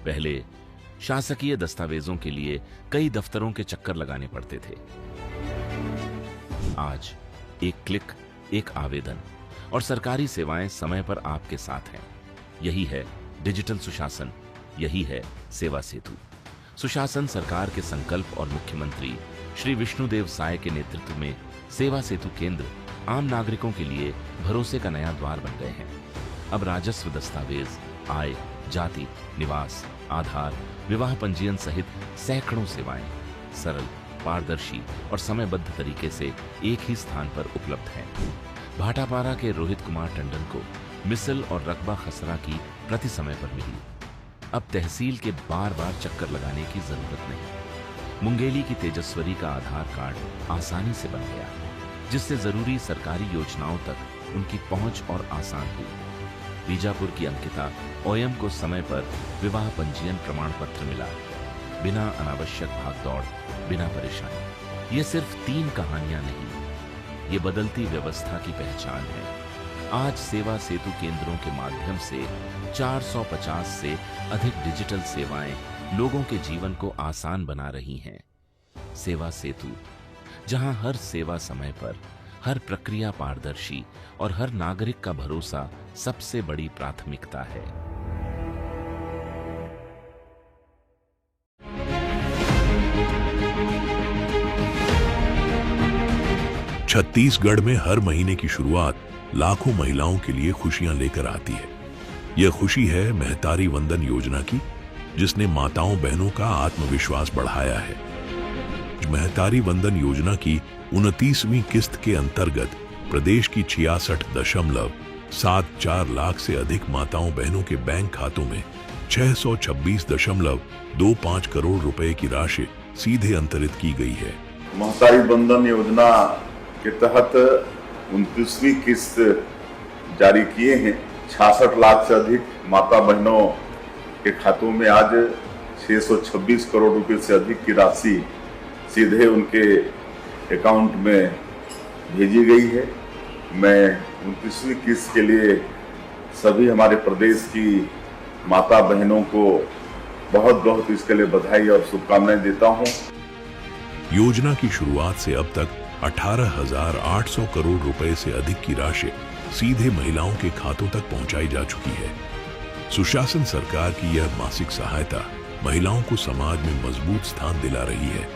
पहले शासकीय दस्तावेजों के लिए कई दफ्तरों के चक्कर लगाने पड़ते थे। आज एक क्लिक, एक आवेदन और सरकारी सेवाएं समय पर आपके साथ हैं। यही है डिजिटल सुशासन, यही है सेवा सेतु। सुशासन सरकार के संकल्प और मुख्यमंत्री श्री विष्णुदेव साय के नेतृत्व में सेवा सेतु केंद्र आम नागरिकों के लिए भरोसे का नया द्वार बन गए हैं। अब राजस्व दस्तावेज, आय, जाति, निवास, आधार, विवाह पंजीयन सहित सैकड़ों सेवाएं सरल, पारदर्शी और समयबद्ध तरीके से एक ही स्थान पर उपलब्ध हैं। भाटापारा के रोहित कुमार टंडन को मिसल और रकबा खसरा की प्रति समय पर मिली। अब तहसील के बार बार चक्कर लगाने की जरूरत नहीं। मुंगेली की तेजस्वरी का आधार कार्ड आसानी से बन गया, जिससे जरूरी सरकारी योजनाओं तक उनकी पहुंच और आसान हुई। बीजापुर की अंकिता ओयम को समय पर विवाह पंजीयन प्रमाण पत्र मिला, बिना अनावश्यक भागदौड़, बिना परेशानी। ये सिर्फ 3 कहानियां नहीं, ये बदलती व्यवस्था की पहचान है। आज सेवा सेतु केंद्रों के माध्यम से 450 से अधिक डिजिटल सेवाएं लोगों के जीवन को आसान बना रही हैं। सेवा सेतु, जहां हर सेवा समय पर, हर प्रक्रिया पारदर्शी और हर नागरिक का भरोसा सबसे बड़ी प्राथमिकता है। छत्तीसगढ़ में हर महीने की शुरुआत लाखों महिलाओं के लिए खुशियां लेकर आती है। यह खुशी है महतारी वंदन योजना की, जिसने माताओं बहनों का आत्मविश्वास बढ़ाया है। महतारी वंदन योजना की 29वीं किस्त के अंतर्गत प्रदेश की 66.74 लाख से अधिक माताओं बहनों के बैंक खातों में 626.25 करोड़ रुपए की राशि सीधे अंतरित की गई है। महतारी वंदन योजना के तहत 29वीं किस्त जारी किए हैं। 66 लाख से अधिक माता बहनों के खातों में आज 626 करोड़ रुपए से अधिक की राशि सीधे उनके अकाउंट में भेजी गई है। मैं 29वीं किस्त के लिए सभी हमारे प्रदेश की माता बहनों को बहुत बहुत इसके लिए बधाई और शुभकामनाएं देता हूं। योजना की शुरुआत से अब तक 18,800 करोड़ रुपए से अधिक की राशि सीधे महिलाओं के खातों तक पहुंचाई जा चुकी है। सुशासन सरकार की यह मासिक सहायता महिलाओं को समाज में मजबूत स्थान दिला रही है,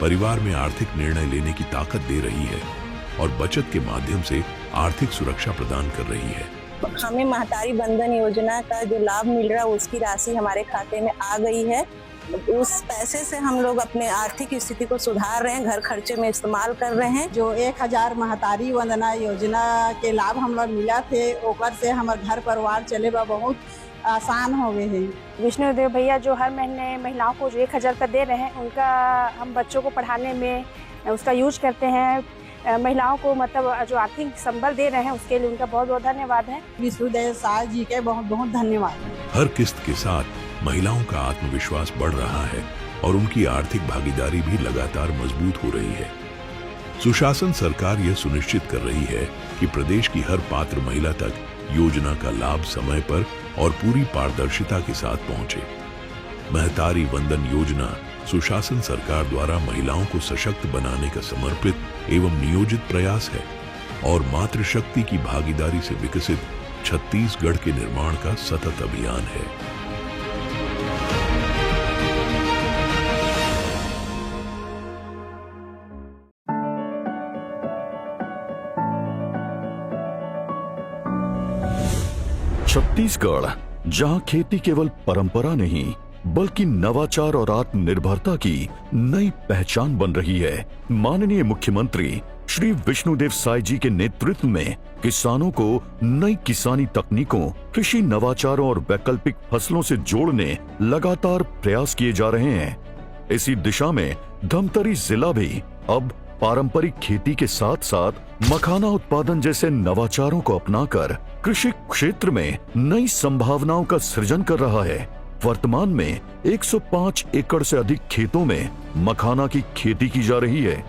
परिवार में आर्थिक निर्णय लेने की ताकत दे रही है और बचत के माध्यम से आर्थिक सुरक्षा प्रदान कर रही है। हमें महतारी वंदन योजना का जो लाभ मिल रहा है उसकी राशि हमारे खाते में आ गई है। उस पैसे से हम लोग अपने आर्थिक स्थिति को सुधार रहे हैं, घर खर्चे में इस्तेमाल कर रहे हैं। जो 1000 महतारी वंदना योजना के लाभ हम लोग मिला थे, ओकर से हमारे घर परिवार चले बा बहुत आसान हो गए हैं। विष्णुदेव भैया जो हर महीने महिलाओं को जो 1000 रुपये दे रहे हैं, उनका हम बच्चों को पढ़ाने में उसका यूज करते हैं। महिलाओं को मतलब जो आर्थिक संबल दे रहे हैं उसके लिए उनका बहुत बहुत धन्यवाद है। विष्णुदेव साय जी के बहुत बहुत धन्यवाद। हर किस्त के साथ महिलाओं का आत्मविश्वास बढ़ रहा है और उनकी आर्थिक भागीदारी भी लगातार मजबूत हो रही है। सुशासन सरकार यह सुनिश्चित कर रही है कि प्रदेश की हर पात्र महिला तक योजना का लाभ समय पर और पूरी पारदर्शिता के साथ पहुंचे। महतारी वंदन योजना सुशासन सरकार द्वारा महिलाओं को सशक्त बनाने का समर्पित एवं नियोजित प्रयास है और मातृशक्ति की भागीदारी से विकसित छत्तीसगढ़ के निर्माण का सतत अभियान है। छत्तीसगढ़, जहां खेती केवल परंपरा नहीं बल्कि नवाचार और आत्मनिर्भरता की नई पहचान बन रही है। माननीय मुख्यमंत्री श्री विष्णुदेव साय जी के नेतृत्व में किसानों को नई किसानी तकनीकों, कृषि नवाचारों और वैकल्पिक फसलों से जोड़ने लगातार प्रयास किए जा रहे हैं। इसी दिशा में धमतरी जिला भी अब पारंपरिक खेती के साथ साथ मखाना उत्पादन जैसे नवाचारों को अपनाकर कृषि क्षेत्र में नई संभावनाओं का सृजन कर रहा है। वर्तमान में 105 एकड़ से अधिक खेतों में मखाना की खेती की जा रही है।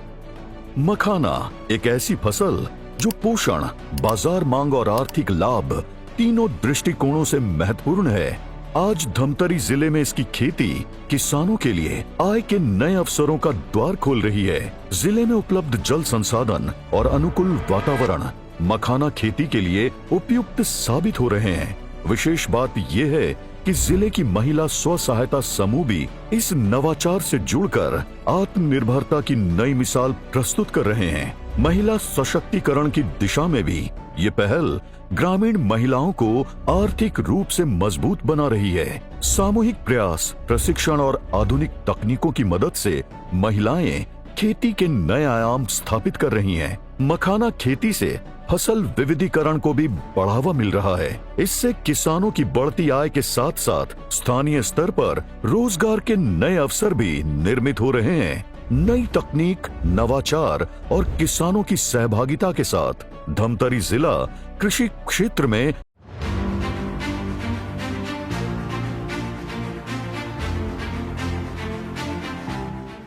मखाना एक ऐसी फसल जो पोषण, बाजार मांग और आर्थिक लाभ तीनों दृष्टिकोणों से महत्वपूर्ण है। आज धमतरी जिले में इसकी खेती किसानों के लिए आय के नए अवसरों का द्वार खोल रही है। जिले में उपलब्ध जल संसाधन और अनुकूल वातावरण मखाना खेती के लिए उपयुक्त साबित हो रहे हैं। विशेष बात यह है कि जिले की महिला स्व सहायता समूह भी इस नवाचार से जुड़कर आत्मनिर्भरता की नई मिसाल प्रस्तुत कर रहे हैं। महिला सशक्तिकरण की दिशा में भी ये पहल ग्रामीण महिलाओं को आर्थिक रूप से मजबूत बना रही है। सामूहिक प्रयास, प्रशिक्षण और आधुनिक तकनीकों की मदद से महिलाएं खेती के नए आयाम स्थापित कर रही हैं। मखाना खेती से फसल विविधीकरण को भी बढ़ावा मिल रहा है। इससे किसानों की बढ़ती आय के साथ साथ स्थानीय स्तर पर रोजगार के नए अवसर भी निर्मित हो रहे हैं। नई तकनीक, नवाचार और किसानों की सहभागिता के साथ धमतरी जिला कृषि क्षेत्र में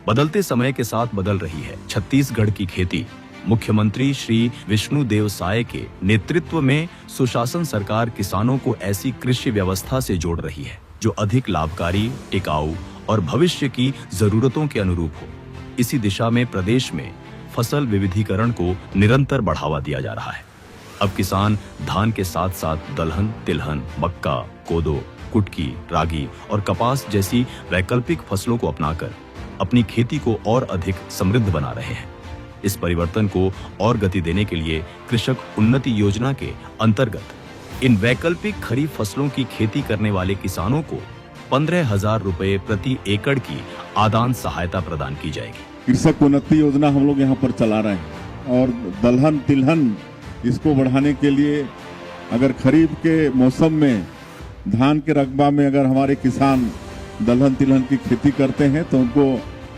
बदलते समय के साथ बदल रही है छत्तीसगढ़ की खेती। मुख्यमंत्री श्री विष्णुदेव साय के नेतृत्व में सुशासन सरकार किसानों को ऐसी कृषि व्यवस्था से जोड़ रही है जो अधिक लाभकारी, टिकाऊ और भविष्य की जरूरतों के अनुरूप हो। इसी दिशा में प्रदेश में फसल विविधीकरण को निरंतर बढ़ावा दिया जा रहा है। अब किसान धान के साथ साथ दलहन, तिलहन, मक्का, कोदो, कुटकी, रागी और कपास जैसी वैकल्पिक फसलों को अपनाकर अपनी खेती को और अधिक समृद्ध बना रहे हैं। इस परिवर्तन को और गति देने के लिए कृषक उन्नति योजना के अंतर्गत इन वैकल्पिक खरीफ फसलों की खेती करने वाले किसानों को 15,000 रुपए प्रति एकड़ की आदान सहायता प्रदान की जाएगी। कृषक उन्नति योजना हम लोग यहाँ पर चला रहे हैं और दलहन, तिलहन इसको बढ़ाने के लिए अगर खरीफ के मौसम में धान के रकबा में अगर हमारे किसान दलहन तिलहन की खेती करते हैं तो उनको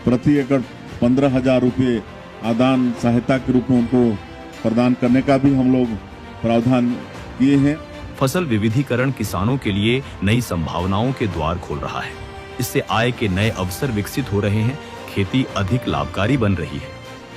प्रति एकड़ 15,000 रुपये आदान सहायता के रूप में उनको प्रदान करने का भी हम लोग प्रावधान किए हैं। फसल विविधीकरण किसानों के लिए नई संभावनाओं के द्वार खोल रहा है। इससे आय के नए अवसर विकसित हो रहे हैं, खेती अधिक लाभकारी बन रही है,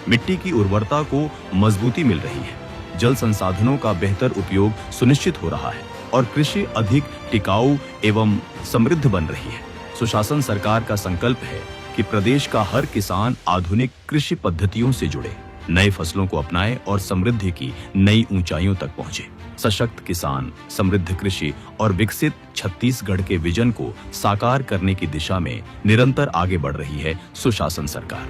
मिट्टी की उर्वरता को मजबूती मिल रही है, जल संसाधनों का बेहतर उपयोग सुनिश्चित हो रहा है और कृषि अधिक टिकाऊ एवं समृद्ध बन रही है। सुशासन सरकार का संकल्प है कि प्रदेश का हर किसान आधुनिक कृषि पद्धतियों से जुड़े, नए फसलों को अपनाए और समृद्धि की नई ऊंचाइयों तक पहुंचे। सशक्त किसान, समृद्ध कृषि और विकसित छत्तीसगढ़ के विजन को साकार करने की दिशा में निरंतर आगे बढ़ रही है सुशासन सरकार।